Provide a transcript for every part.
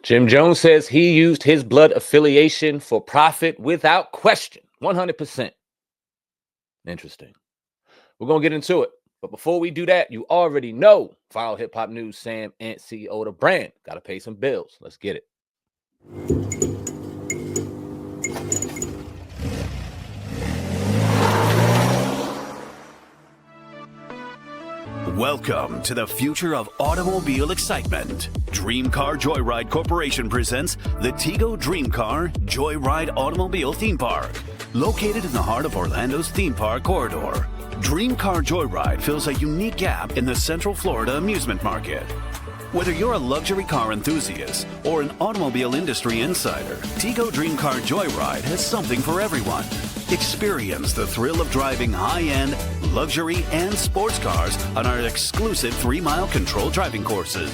Jim Jones says he used his blood affiliation for profit without question. 100%. Interesting. We're going to get into it. But before we do that, you already know, Viral Hip Hop News, Sam Ant, CEO of the brand. Got to pay some bills. Let's get it. Welcome to the future of automobile excitement. Dream Car Joyride Corporation presents the Tego Dream Car Joyride Automobile Theme Park. Located in the heart of Orlando's theme park corridor, Dream Car Joyride fills a unique gap in the Central Florida amusement market. Whether you're a luxury car enthusiast or an automobile industry insider, Tego Dream Car Joyride has something for everyone. Experience the thrill of driving high-end, luxury, and sports cars on our exclusive 3-mile controlled driving courses.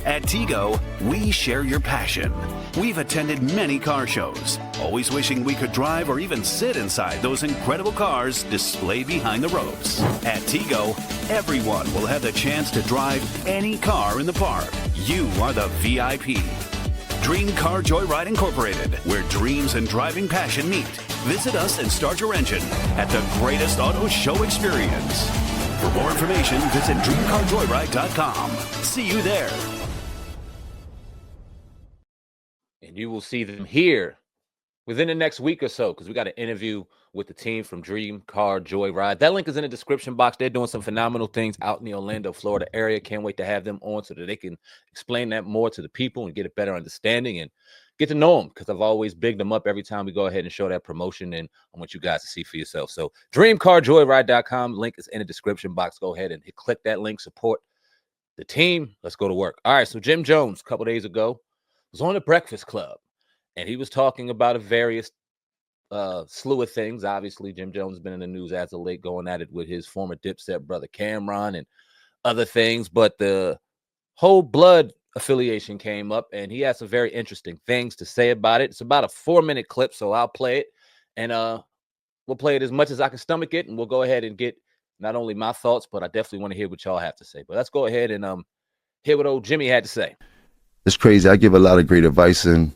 At Tego, we share your passion. We've attended many car shows, always wishing we could drive or even sit inside those incredible cars displayed behind the ropes. At Tego, everyone will have the chance to drive any car in the park. You are the VIP. Dream Car Joyride Incorporated, where dreams and driving passion meet. Visit us and start your engine at the greatest auto show experience. For more information, visit dreamcarjoyride.com. See you there. And you will see them here within the next week or so, because we got an interview with the team from Dream Car Joyride. That link is in the description box. They're doing some phenomenal things out in the Orlando, Florida area. Can't wait to have them on so that they can explain that more to the people and get a better understanding and get to know them, because I've always bigged them up every time we go ahead and show that promotion, and I want you guys to see for yourself. So dreamcarjoyride.com, link is in the description box. Go ahead and click that link, support the team. Let's go to work. All right, so Jim Jones, a couple days ago, was on the Breakfast Club, and he was talking about a various slew of things. Obviously, Jim Jones has been in the news as of late, going at it with his former Dipset brother Cameron and other things, but the whole blood affiliation came up, and he has some very interesting things to say about it. It's about a 4-minute clip, so I'll play it, and we'll play it as much as I can stomach it, and we'll go ahead and get not only my thoughts, but I definitely want to hear what y'all have to say. But let's go ahead and hear what old Jimmy had to say. It's crazy. I give a lot of great advice, and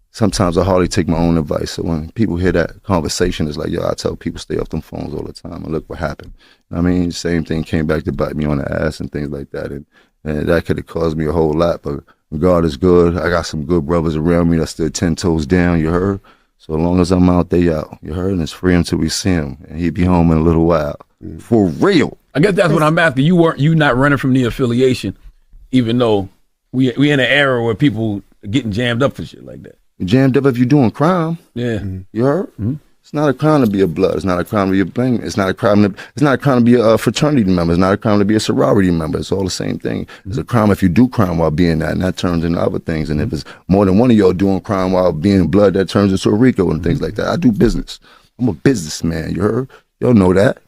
sometimes I hardly take my own advice. So when people hear that conversation, it's like, yo, I tell people stay off them phones all the time, and look what happened. I mean, same thing came back to bite me on the ass and things like that, and that could have caused me a whole lot, but God is good. I got some good brothers around me that stood 10 toes down, you heard? So as long as I'm out, they out, you heard? And it's free until we see him, and he'll be home in a little while. For real. I guess that's what I'm asking. You not running from the affiliation, even though we in an era where people are getting jammed up for shit like that. You're jammed up if you're doing crime. Yeah. You heard? Mm-hmm. It's not a crime to be a blood. It's not a crime to be a bang. It's not a crime to be a fraternity member. It's not a crime to be a sorority member. It's all the same thing. It's a crime if you do crime while being that, and that turns into other things. And if it's more than one of y'all doing crime while being blood, that turns into a RICO and things like that. I do business. I'm a businessman. You heard? Y'all know that.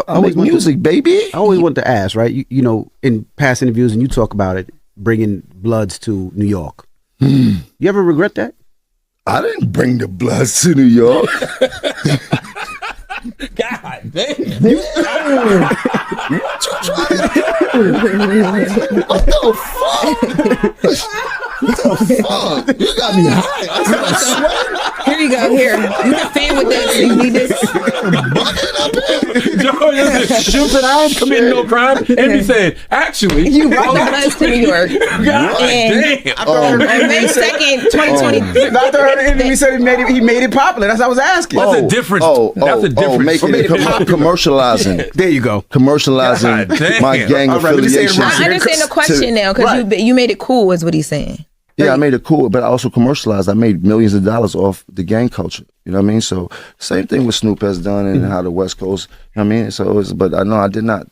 I make music, baby. I always want to ask, right? You know, in past interviews, and you talk about it, bringing bloods to New York. You ever regret that? I didn't bring the bloods to New York. God damn. What the fuck? What the fuck? You got me high. I started sweating. Here you go. Here. You can fan with this. You need this. Bucket up here. Jim said I ain't committing no crime. And he said, actually. You brought the bloods to New York. God damn. On May 2nd, 2020. After I heard the interview, he said he made it popular. That's what I was asking. That's a difference. That's a difference. Making it commercializing. There you go. Commercializing my gang affiliation. I understand the question now, because you made it cool, is what he's saying. Yeah, I made it cool, but I also commercialized. I made millions of dollars off the gang culture. You know what I mean? So same thing with Snoop has done, and how the West Coast. You know what I mean? So, but I know I did not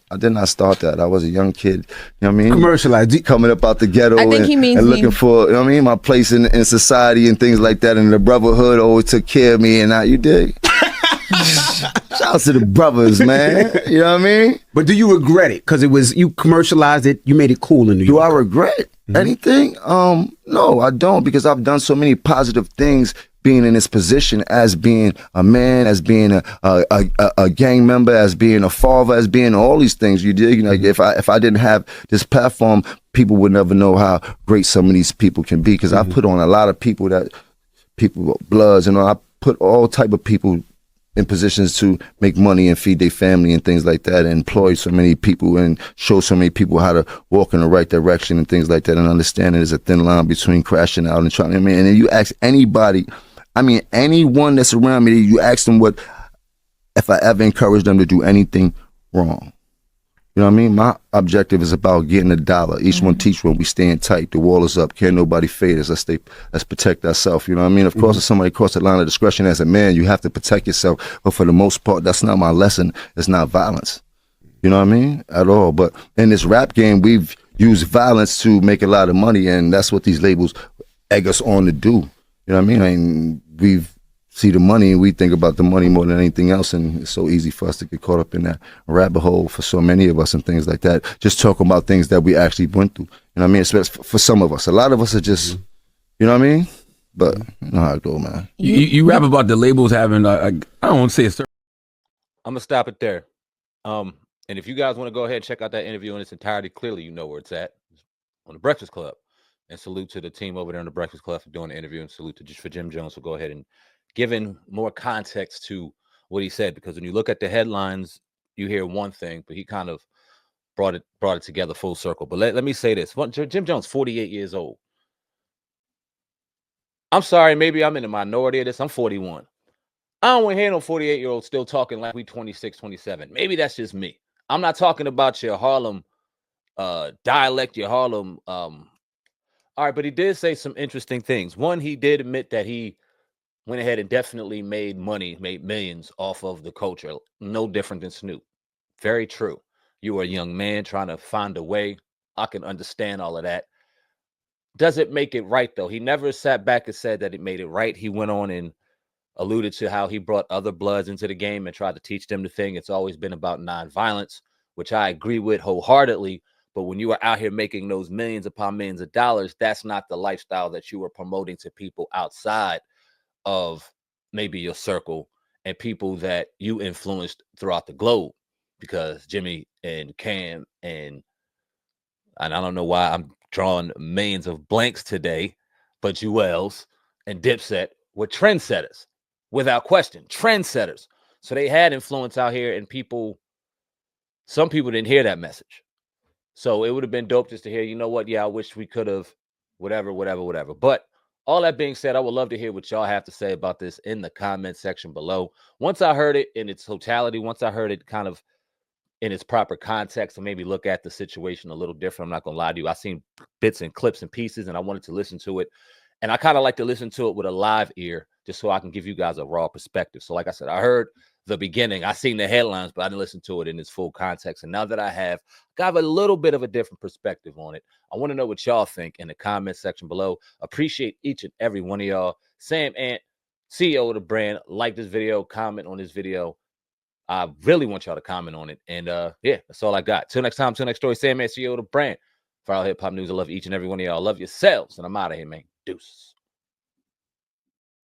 start that. I was a young kid. You know what I mean? Commercialized, coming up out the ghetto, I think he means and looking for, you know what I mean, my place in society and things like that. And the brotherhood always took care of me, and you dig? Shout out to the brothers, man. You know what I mean? But do you regret it? Because you commercialized it, you made it cool in New York. Do I regret anything? No, I don't, because I've done so many positive things being in this position as being a man, as being a gang member, as being a father, as being all these things. You dig? Like if I didn't have this platform, people would never know how great some of these people can be. Because I put on a lot of people Bloods, and I put all type of people in positions to make money and feed their family and things like that, and employ so many people and show so many people how to walk in the right direction and things like that, and understand there's a thin line between crashing out and trying. I mean, and then you ask anybody, I mean, anyone that's around me, you ask them what if I ever encourage them to do anything wrong. You know what I mean? My objective is about getting $1. Each one teach one. We staying tight. The wall is up. Can't nobody fade us. Let's protect ourselves. You know what I mean? Of course, if somebody crosses the line of discretion as a man, you have to protect yourself. But for the most part, that's not my lesson. It's not violence. You know what I mean? At all. But in this rap game, we've used violence to make a lot of money, and that's what these labels egg us on to do. You know what I mean? We've see the money and we think about the money more than anything else, and it's so easy for us to get caught up in that rabbit hole for so many of us and things like that, just talking about things that we actually went through. You know what I mean? Especially for some of us. A lot of us are just, you know what I mean? But you know how it go, man. You rap about the labels having I don't want to say a certain. I'm gonna stop it there. And if you guys want to go ahead and check out that interview in its entirety, clearly you know where it's at, on the Breakfast Club. And salute to the team over there in the Breakfast Club for doing the interview, and salute for Jim Jones for go ahead and giving more context to what he said, because when you look at the headlines, you hear one thing, but he kind of brought it together full circle. But let me say this: Jim Jones, 48 years old. I'm sorry, maybe I'm in the minority of this. I'm 41. I don't want to hear no 48-year-old still talking like we 26, 27. Maybe that's just me. I'm not talking about your Harlem dialect, your Harlem. All right, but he did say some interesting things. One, he did admit that he went ahead and definitely made millions off of the culture. No different than Snoop. Very true. You were a young man trying to find a way. I can understand all of that. Does it make it right, though? He never sat back and said that it made it right. He went on and alluded to how he brought other Bloods into the game and tried to teach them the thing. It's always been about nonviolence, which I agree with wholeheartedly. But when you are out here making those millions upon millions of dollars, that's not the lifestyle that you were promoting to people outside of maybe your circle and people that you influenced throughout the globe. Because Jimmy and Cam and I don't know why I'm drawing millions of blanks today, but Jewels and Dipset were trendsetters, without question, trendsetters. So they had influence out here, and some people didn't hear that message. So it would have been dope just to hear, you know what? Yeah, I wish we could have whatever. But all that being said, I would love to hear what y'all have to say about this in the comment section below. Once I heard it in its totality, once I heard it kind of in its proper context, and maybe look at the situation a little different, I'm not going to lie to you. I seen bits and clips and pieces, and I wanted to listen to it. And I kind of like to listen to it with a live ear, just so I can give you guys a raw perspective. So like I said, I heard the beginning. I seen the headlines, but I didn't listen to it in its full context. And now that I have a little bit of a different perspective on it, I want to know what y'all think in the comment section below. Appreciate each and every one of y'all. Sam Ant, CEO of the brand, like this video, comment on this video. I really want y'all to comment on it. And yeah, that's all I got. Till next time, till next story. Sam Ant, CEO of the brand. For all hip hop news, I love each and every one of y'all. Love yourselves. And I'm out of here, man. Deuces.